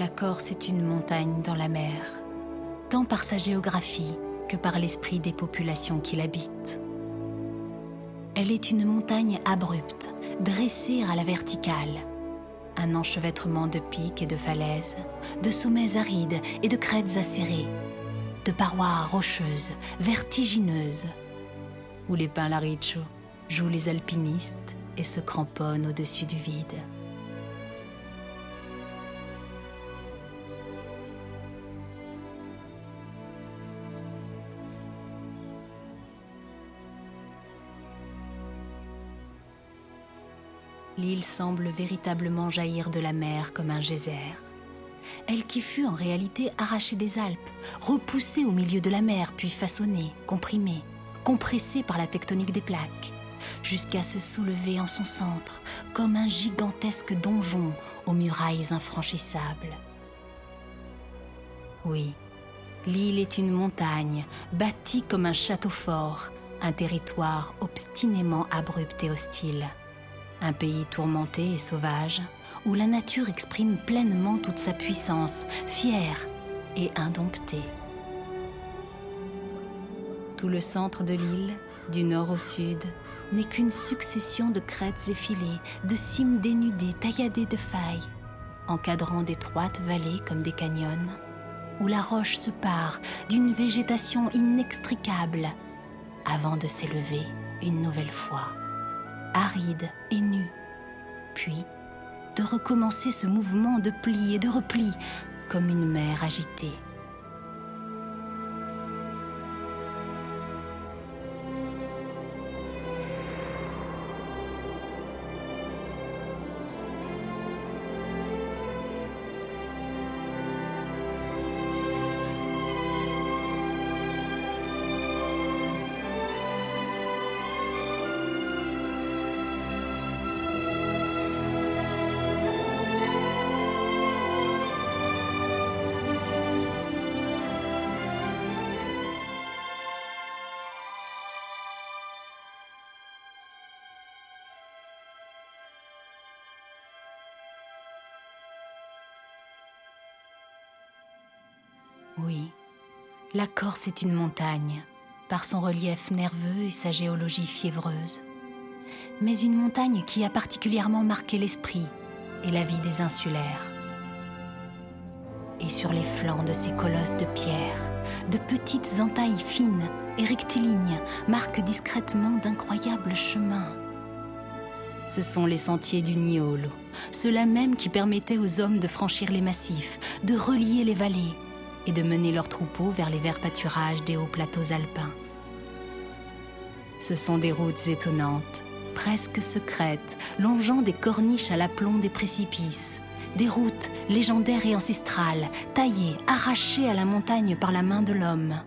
La Corse est une montagne dans la mer, tant par sa géographie que par l'esprit des populations qui l'habitent. Elle est une montagne abrupte, dressée à la verticale, un enchevêtrement de pics et de falaises, de sommets arides et de crêtes acérées, de parois rocheuses, vertigineuses, où les pins larichos jouent les alpinistes et se cramponnent au-dessus du vide. L'île semble véritablement jaillir de la mer comme un geyser. Elle qui fut en réalité arrachée des Alpes, repoussée au milieu de la mer, puis façonnée, comprimée, compressée par la tectonique des plaques, jusqu'à se soulever en son centre comme un gigantesque donjon aux murailles infranchissables. Oui, l'île est une montagne, bâtie comme un château fort, un territoire obstinément abrupt et hostile. Un pays tourmenté et sauvage, où la nature exprime pleinement toute sa puissance, fière et indomptée. Tout le centre de l'île, du nord au sud, n'est qu'une succession de crêtes effilées, de cimes dénudées tailladées de failles, encadrant d'étroites vallées comme des canyons, où la roche se pare d'une végétation inextricable, avant de s'élever une nouvelle fois, aride et nue, puis de recommencer ce mouvement de pli et de repli comme une mer agitée. Oui, la Corse est une montagne, par son relief nerveux et sa géologie fiévreuse. Mais une montagne qui a particulièrement marqué l'esprit et la vie des insulaires. Et sur les flancs de ces colosses de pierre, de petites entailles fines et rectilignes marquent discrètement d'incroyables chemins. Ce sont les sentiers du Niolo, ceux-là même qui permettaient aux hommes de franchir les massifs, de relier les vallées, et de mener leurs troupeaux vers les verts pâturages des hauts plateaux alpins. Ce sont des routes étonnantes, presque secrètes, longeant des corniches à l'aplomb des précipices, des routes légendaires et ancestrales, taillées, arrachées à la montagne par la main de l'homme.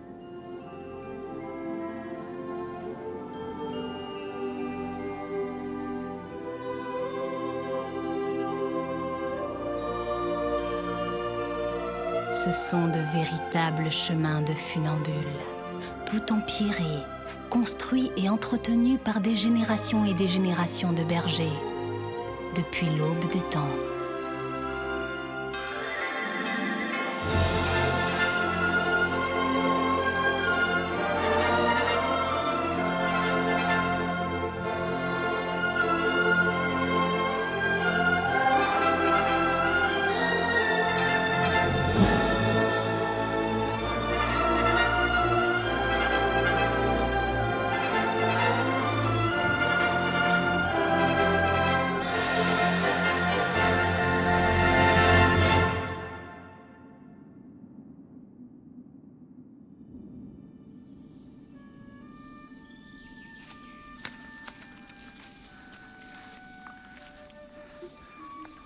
Ce sont de véritables chemins de funambules, tout empierrés, construits et entretenus par des générations et des générations de bergers, depuis l'aube des temps.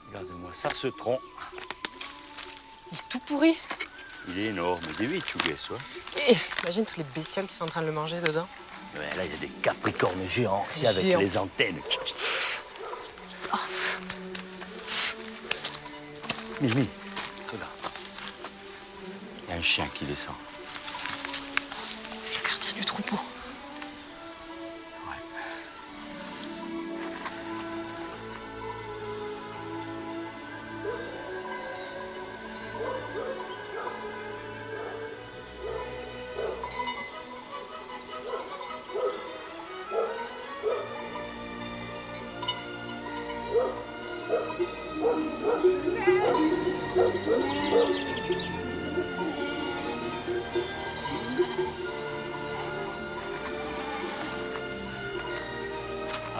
Regarde-moi ça, ce tronc. Il est tout pourri. Il est énorme. Des huit, tu guesses, ouais. Et imagine toutes les bestioles qui sont en train de le manger dedans. Ouais, là, il y a des capricornes géants, tu sais, avec Géants. les antennes. Oh. Mimi, regarde. Il y a un chien qui descend. C'est le gardien du troupeau.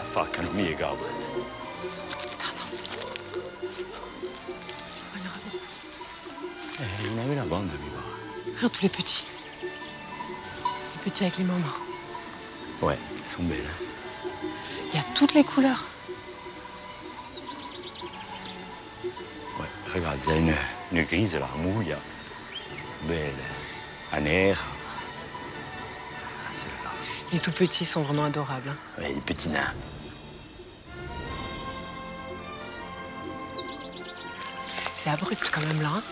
Affakan mi gabre. Attends. Il y en aura beaucoup. Il y en avait la bande, mi va. Regarde tous les petits. Les petits avec les mamans. Ouais, elles sont belles. Hein. Il y a toutes les couleurs. Ouais, regarde, il y a une grise là, mouille, belle, un air. Ah, c'est là. Les tout petits sont vraiment adorables. Hein. Ouais, les petits nains. C'est abrupt quand même là. Hein.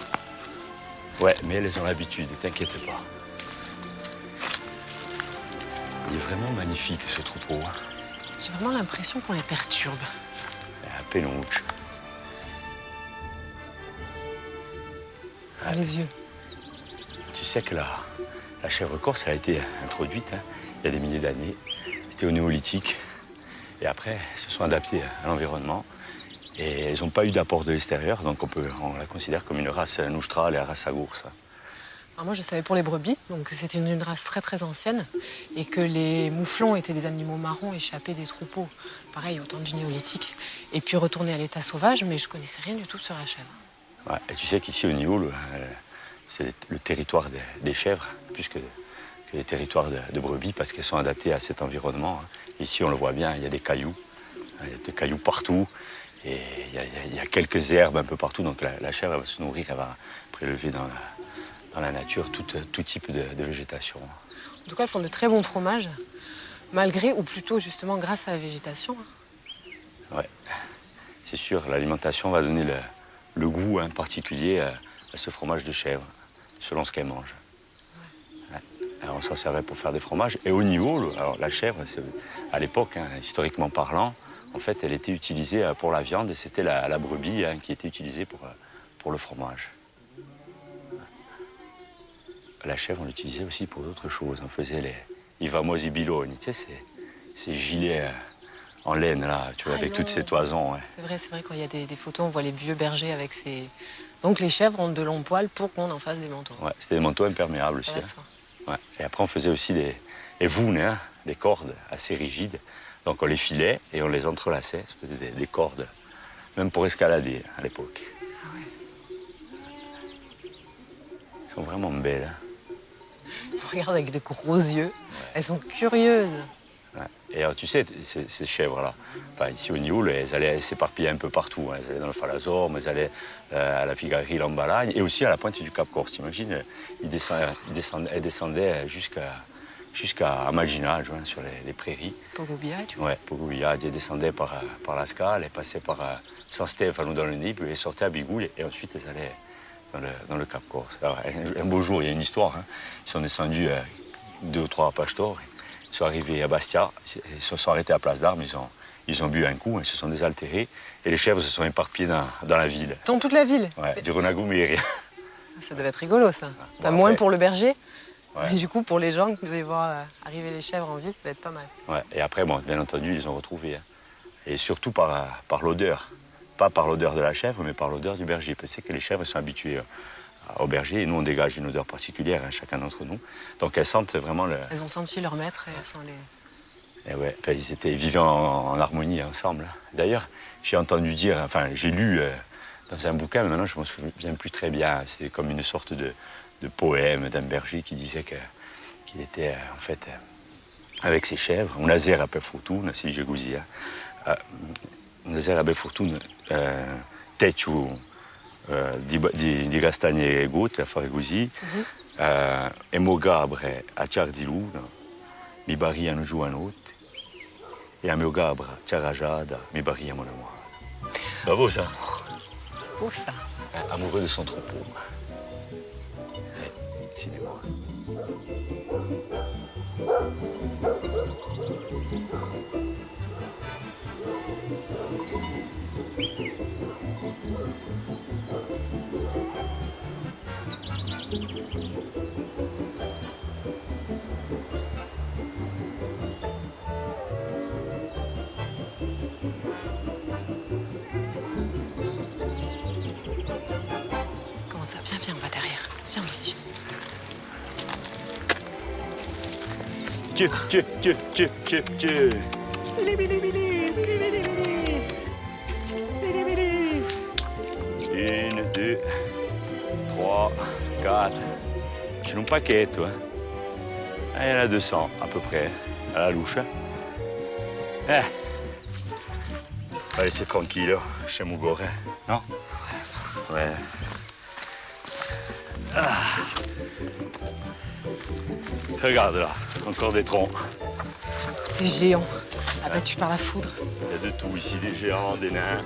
Ouais, mais elles ont l'habitude, t'inquiète pas. Il est vraiment magnifique ce troupeau. Hein. J'ai vraiment l'impression qu'on les perturbe. À pénouche. Dans les yeux. Tu sais que la chèvre corse, elle a été introduite hein, il y a des milliers d'années. C'était au néolithique. Et après, elles se sont adaptées à l'environnement. Et elles n'ont pas eu d'apport de l'extérieur, donc on la considère comme une race noustrale et une race agourse. Alors moi, je savais pour les brebis, donc c'était une race très très ancienne, et que les mouflons étaient des animaux marrons échappés des troupeaux, pareil, au temps du néolithique, et puis retournés à l'état sauvage, mais je connaissais rien du tout sur la chèvre. Ouais, et tu sais qu'ici au Nioul, c'est le territoire des chèvres, plus que les territoires de brebis, parce qu'elles sont adaptées à cet environnement. Hein. Ici, on le voit bien, il y a des cailloux, il y a des cailloux partout. Et il y a quelques herbes un peu partout, donc la chèvre elle va se nourrir, elle va prélever dans la nature tout type de végétation. En tout cas, elles font de très bons fromages, malgré, ou plutôt justement grâce à la végétation. Ouais, c'est sûr, l'alimentation va donner le goût hein, particulier à ce fromage de chèvre, selon ce qu'elle mange. Ouais. Alors, on s'en servait pour faire des fromages. Et au niveau, alors la chèvre, à l'époque, hein, historiquement parlant, en fait, elle était utilisée pour la viande et c'était la brebis hein, qui était utilisée pour le fromage. La chèvre, on l'utilisait aussi pour d'autres choses. On faisait les famosi biloni, tu sais, ces gilets en laine, là, tu vois, avec toutes ces toisons. Ouais. C'est vrai, quand il y a des photos, on voit les vieux bergers avec ces... Donc les chèvres ont de longs poils pour qu'on en fasse des manteaux. Ouais, c'était des manteaux imperméables Ça aussi. va de soi. Hein. Ouais. Et après, on faisait aussi des vounes, hein, des cordes assez rigides. Donc on les filait et on les entrelaçait, ça faisait des cordes, même pour escalader à l'époque. Ah ouais. Elles sont vraiment belles. Hein. On regarde avec de gros yeux, elles sont curieuses. Ouais. Et alors, tu sais, ces chèvres-là, enfin, ici au Nioul, elles allaient s'éparpiller un peu partout. Hein. Elles allaient dans le Falazorme, elles allaient à la Figarie, l'Embalagne, et aussi à la pointe du Cap Corse. T'imagines, elles descendaient jusqu'à Magina, sur les prairies. Pogobia, tu vois. Ouais, Pogobia, elles descendaient par la Scale, elles passaient par San Stefano dans le Nib, et sortaient à Bigouille, et ensuite elles allaient dans le Cap Corse. Alors, un beau jour, il y a une histoire. Hein. Ils sont descendus 2 ou 3 pastors. Ils sont arrivés à Bastia, ils se sont arrêtés à Place d'Armes, ils ont bu un coup, ils se sont désaltérés et les chèvres se sont éparpillées dans la ville. Dans toute la ville. Ouais, du Renagoumiri. Ça devait être rigolo, ça. Bon, moins après, pour le berger, ouais. mais du coup, pour les gens qui devaient voir arriver les chèvres en ville, ça va être pas mal. Ouais, et après, bon, bien entendu, ils ont retrouvé. Hein. Et surtout par l'odeur. Pas par l'odeur de la chèvre, mais par l'odeur du berger. Parce que les chèvres sont habituées au berger et nous, on dégage une odeur particulière, hein, chacun d'entre nous. Donc elles sentent vraiment le... Elles ont senti leur maître et elles sont les... Et ouais, enfin, ils vivaient en harmonie ensemble. D'ailleurs, j'ai entendu dire, enfin, j'ai lu dans un bouquin, mais maintenant je ne me souviens plus très bien. C'était comme une sorte de poème d'un berger qui disait qu'il était en fait avec ses chèvres. On a zer à Fortuna, si j'ai gousé. On a zer à Fortuna, tête ou di castagne goutte, a fare così. E mo gabre a ciar di luna, mi barriano giù a notte. Et à Meogabra, Tcharajada, mi barria mon amour. Bravo ça. Beau ça. Amoureux de son troupeau. Ouais, cinéma. tchè. Une, deux, trois, quatre. Je suis un paquet, toi. Ah, il y en a 200 à peu près, à la louche. On va laisser tranquille chez Mougor, non? Ouais. Regarde là, encore des troncs. Des géants, abattus par la foudre. Il y a de tout ici, des géants, des nains.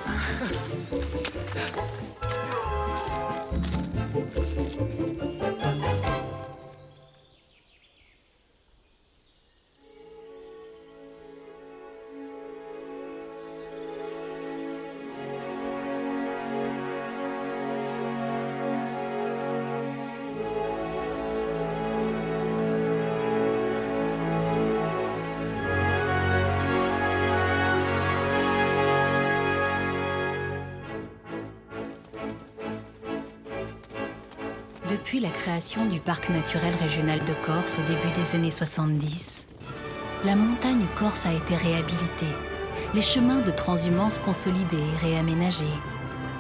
Depuis la création du parc naturel régional de Corse au début des années 70, la montagne corse a été réhabilitée, les chemins de transhumance consolidés et réaménagés,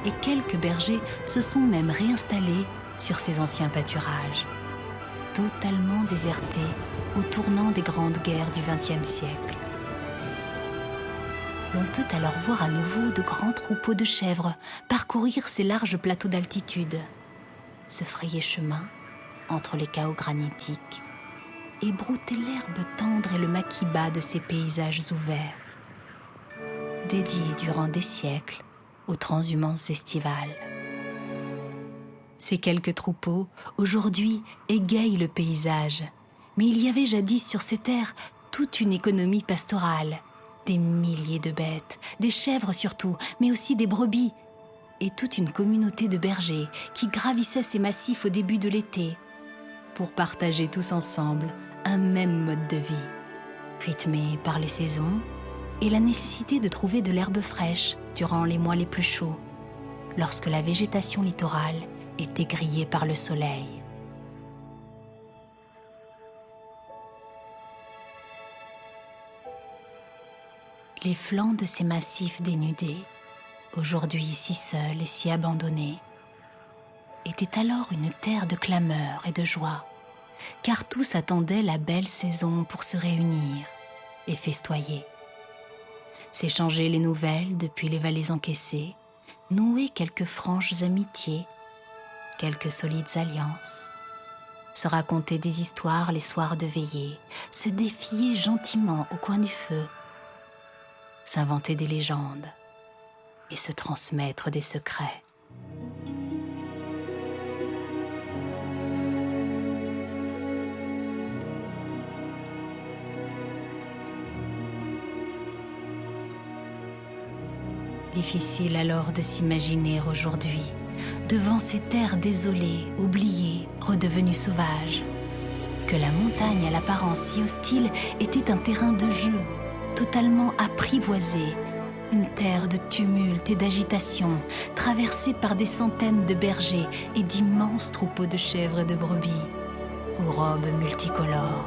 et quelques bergers se sont même réinstallés sur ces anciens pâturages, totalement désertés au tournant des grandes guerres du XXe siècle. L'on peut alors voir à nouveau de grands troupeaux de chèvres parcourir ces larges plateaux d'altitude, se frayer chemin entre les chaos granitiques et brouter l'herbe tendre et le maquis bas de ces paysages ouverts, dédiés durant des siècles aux transhumances estivales. Ces quelques troupeaux, aujourd'hui, égayent le paysage, mais il y avait jadis sur ces terres toute une économie pastorale, des milliers de bêtes, des chèvres surtout, mais aussi des brebis, et toute une communauté de bergers qui gravissaient ces massifs au début de l'été pour partager tous ensemble un même mode de vie, rythmé par les saisons et la nécessité de trouver de l'herbe fraîche durant les mois les plus chauds, lorsque la végétation littorale était grillée par le soleil. Les flancs de ces massifs dénudés, aujourd'hui si seuls et si abandonnés, étaient alors une terre de clameur et de joie, car tous attendaient la belle saison pour se réunir et festoyer. S'échanger les nouvelles depuis les vallées encaissées, nouer quelques franches amitiés, quelques solides alliances, se raconter des histoires les soirs de veillée, se défier gentiment au coin du feu, s'inventer des légendes et se transmettre des secrets. Difficile alors de s'imaginer aujourd'hui, devant ces terres désolées, oubliées, redevenues sauvages, que la montagne à l'apparence si hostile était un terrain de jeu, totalement apprivoisé, une terre de tumulte et d'agitation, traversée par des centaines de bergers et d'immenses troupeaux de chèvres et de brebis, aux robes multicolores.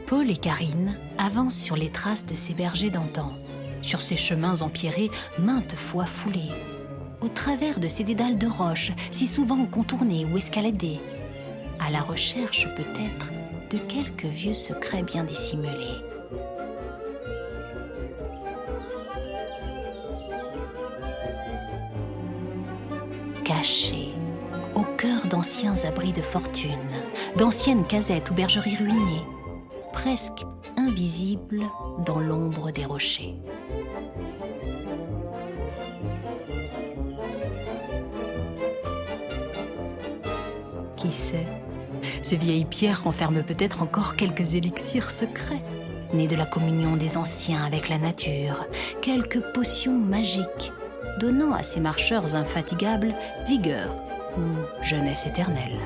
Paul et Karine avancent sur les traces de ces bergers d'antan, sur ces chemins empierrés maintes fois foulés, au travers de ces dédales de roches si souvent contournés ou escaladés, à la recherche peut-être de quelques vieux secrets bien dissimulés. cachée, au cœur d'anciens abris de fortune, d'anciennes casettes ou bergeries ruinées, presque invisibles dans l'ombre des rochers. Qui sait, ces vieilles pierres renferment peut-être encore quelques élixirs secrets, nés de la communion des anciens avec la nature, quelques potions magiques, donnant à ces marcheurs infatigables vigueur ou jeunesse éternelle.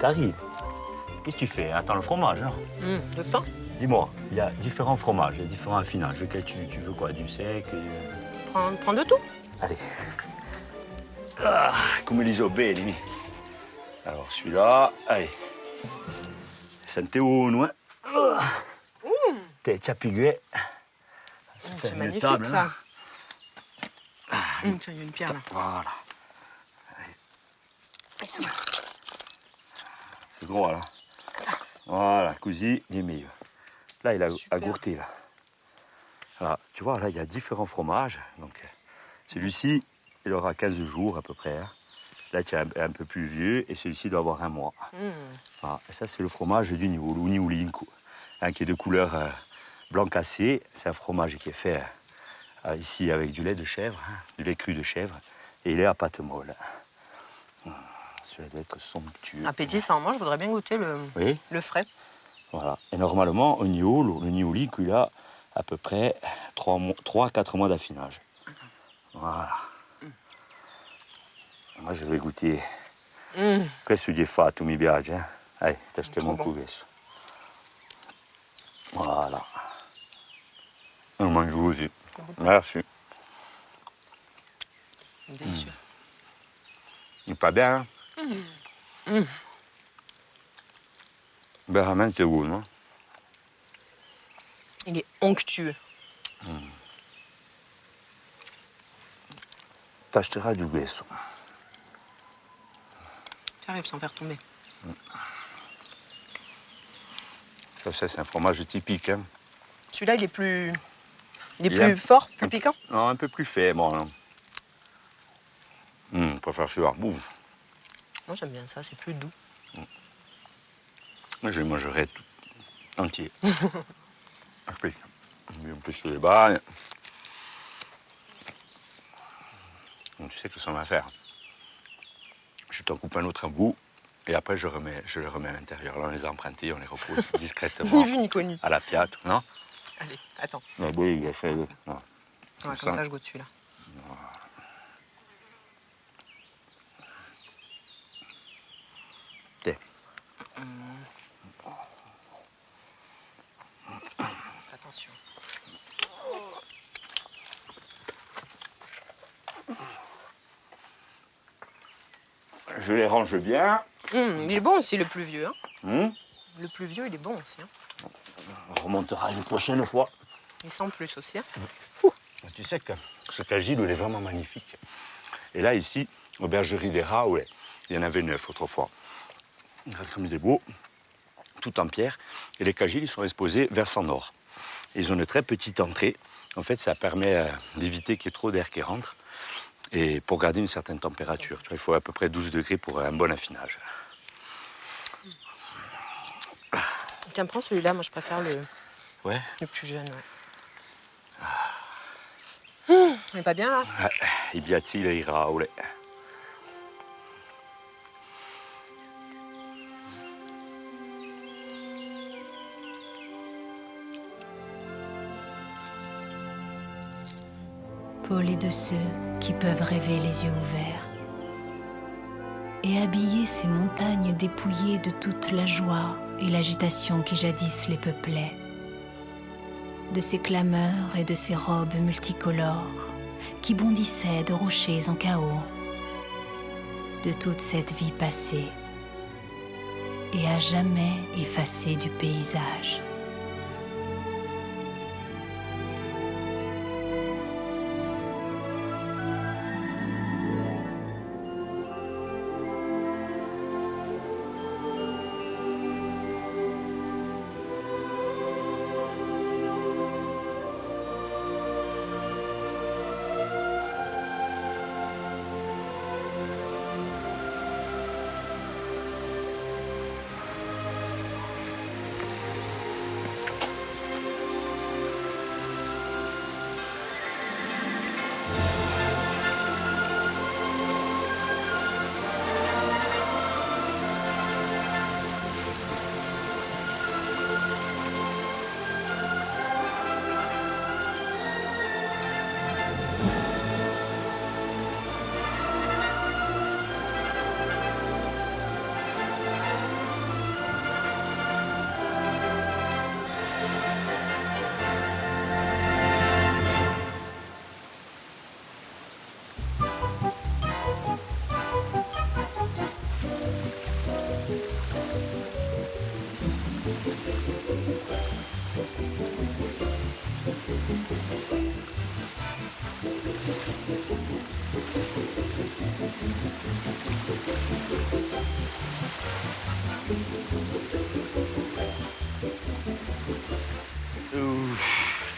Carrie, qu'est-ce que tu fais? Attends, le fromage, hein? De faim. Dis-moi, il y a différents fromages, il y a différents affinages. Lequel tu veux quoi? Du sec? Prends de tout. Allez. Ah, come li so belli. Alors, celui-là, allez. Sente uno, hein? T'es chapigué. C'est magnifique, ça. Tiens, il y a une pierre, là. Voilà. Ils sont là. C'est gros, là. Voilà, così di meglio. Là, il a Super. agourté, là. Alors, tu vois, là, il y a différents fromages. Donc, celui-ci, il aura 15 jours à peu près. Hein. Là, tu es un peu plus vieux et celui-ci doit avoir 1 mois. Voilà. Et ça, c'est le fromage du Niolo, ou Niolinco, hein, qui est de couleur blanc cassé. C'est un fromage qui est fait ici avec du lait de chèvre, hein, du lait cru de chèvre, et il est à pâte molle. Celui-là doit être somptueux. Appétissant. Moi, je voudrais bien goûter Oui. le frais. Voilà. Et normalement, le Niolinco, il a à peu près 3 à 4 mois d'affinage. Voilà. Moi, je vais goûter. Questo gli è fatto, mi piace. Allez, testiamo un po' questo. Voilà. On mange aussi. Merci. Délicieux. Il est pas bien, hein? Veramente buono. Il est onctueux. T'achèteras du queso. Tu arrives sans faire tomber. Ça, c'est un fromage typique. Hein. Celui-là, il est plus Il est fort, plus piquant. Non, un peu plus faible. Bon, on peut faire celui-là. Ouh. Moi, j'aime bien ça, c'est plus doux. Moi, je le mangerai tout entier. Après, un peu sur les bas. Donc, tu sais que ça va faire. Je t'en coupe un autre bout et après je le remets à l'intérieur. Là, on les a empruntés, on les repose discrètement. Ni vu ni connu. À la piate, non? Allez, attends. Mais oui, il a fait. Ouais, comme ça, je goûte celui-là. Tiens. Attention. Je les range bien. Il est bon aussi, le plus vieux. Hein. Hum. Le plus vieux, il est bon aussi. Hein. On remontera une prochaine fois. Il sent plus aussi. Hein. Tu sais que ce cagile, il est vraiment magnifique. Et là, ici, aux bergeries des Rats, ouais, il y en avait 9 autrefois. Regarde comme il est beau, tout en pierre. Et les cagiles, ils sont exposés versant nord. Ils ont une très petite entrée. En fait, ça permet d'éviter qu'il y ait trop d'air qui rentre. Et pour garder une certaine température. Tu vois, il faut à peu près 12 degrés pour un bon affinage. Tiens, prends celui-là. Moi, je préfère le plus jeune. Ouais. Il est pas bien, là? I piazzi dei Raule. Paul est de ceux qui peuvent rêver les yeux ouverts et habiller ces montagnes dépouillées de toute la joie et l'agitation qui jadis les peuplaient, de ces clameurs et de ces robes multicolores qui bondissaient de rochers en chaos, de toute cette vie passée et à jamais effacée du paysage.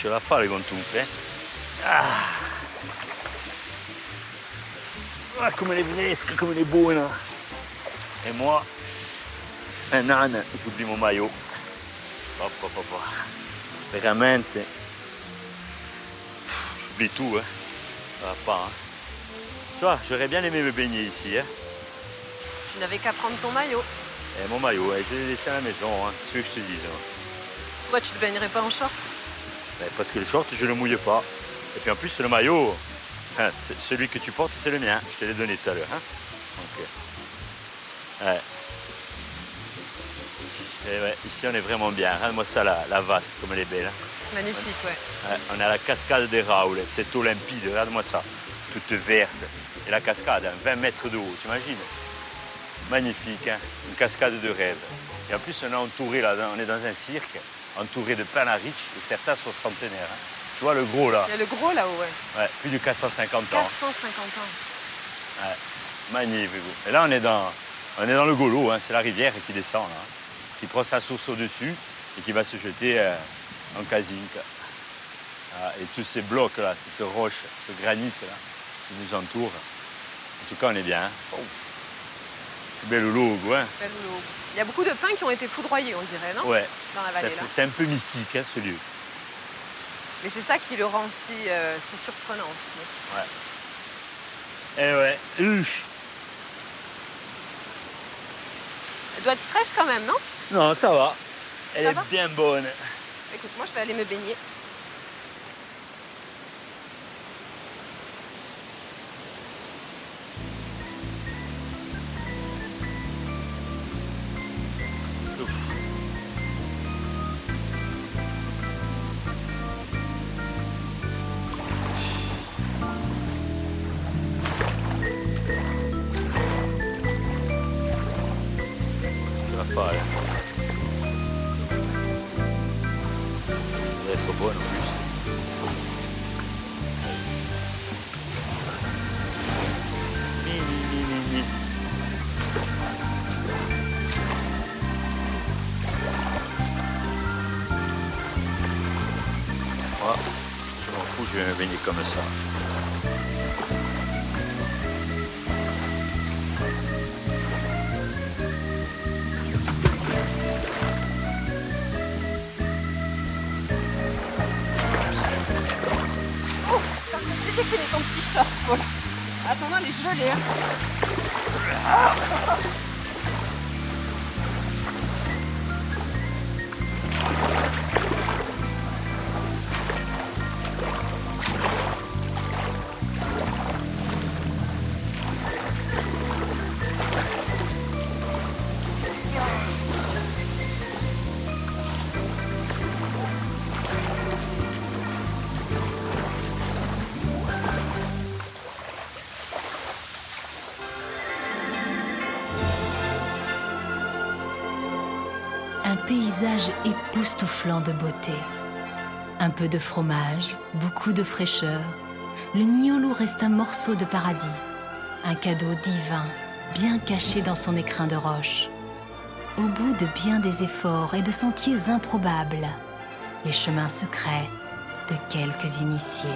ce la fare con tutte. Ah, come le fresche, come le buone. Et moi, un âne, j'oublie mon maillot. Veramente. J'oublie tout, hein. Ça va pas, hein. Tu vois, j'aurais bien aimé me baigner ici, hein. Tu n'avais qu'à prendre ton maillot. Et mon maillot, je l'ai laissé à la maison, hein. C'est ce que je te disais. Hein. Pourquoi tu te baignerais pas en short? Parce que le short, je ne le mouille pas. Et puis en plus, le maillot, hein, celui que tu portes, c'est le mien. Je te l'ai donné tout à l'heure. Hein. Donc, ouais. Et ouais, ici, on est vraiment bien. Regarde-moi ça, la vasque, comme elle est belle. Hein. Magnifique, ouais. On est à la cascade des Raoul. C'est limpide. Regarde-moi ça. Toute verte. Et la cascade, hein, 20 mètres de haut, tu imagines? Magnifique, hein, une cascade de rêve. Et en plus, on est entouré, là, on est dans un cirque, entouré de plein à riches, et certains sont centenaires. Hein. Tu vois le gros, là? Il y a le gros, là-haut, ouais. Ouais, plus de 450 ans. 450 ans. Ouais, magnifique. Et là, on est dans le Golo, hein, c'est la rivière qui descend, là, qui prend sa source au-dessus et qui va se jeter en Casinque. Ah, et tous ces blocs-là, cette roche, ce granit-là, qui nous entoure. En tout cas, on est bien. Hein. Bel logo, hein. Bel logo. Il y a beaucoup de pins qui ont été foudroyés, on dirait, non? Ouais. Dans la vallée, là. C'est un peu mystique, hein, ce lieu. Mais c'est ça qui le rend si surprenant aussi. Ouais. Eh ouais. Elle doit être fraîche quand même, non? Non, ça va. Elle Ça est va bien bonne. Écoute, moi, je vais aller me baigner. Ça va faire. Ça va être bonne en plus. Mini. Moi, je m'en fous, je vais me baigner comme ça. Tu sais que tu mets ton petit short, Paul. Attends, elle est gelée, hein. Un paysage époustouflant de beauté. Un peu de fromage, beaucoup de fraîcheur. Le Niolu reste un morceau de paradis, un cadeau divin, bien caché dans son écrin de roche. Au bout de bien des efforts et de sentiers improbables, les chemins secrets de quelques initiés.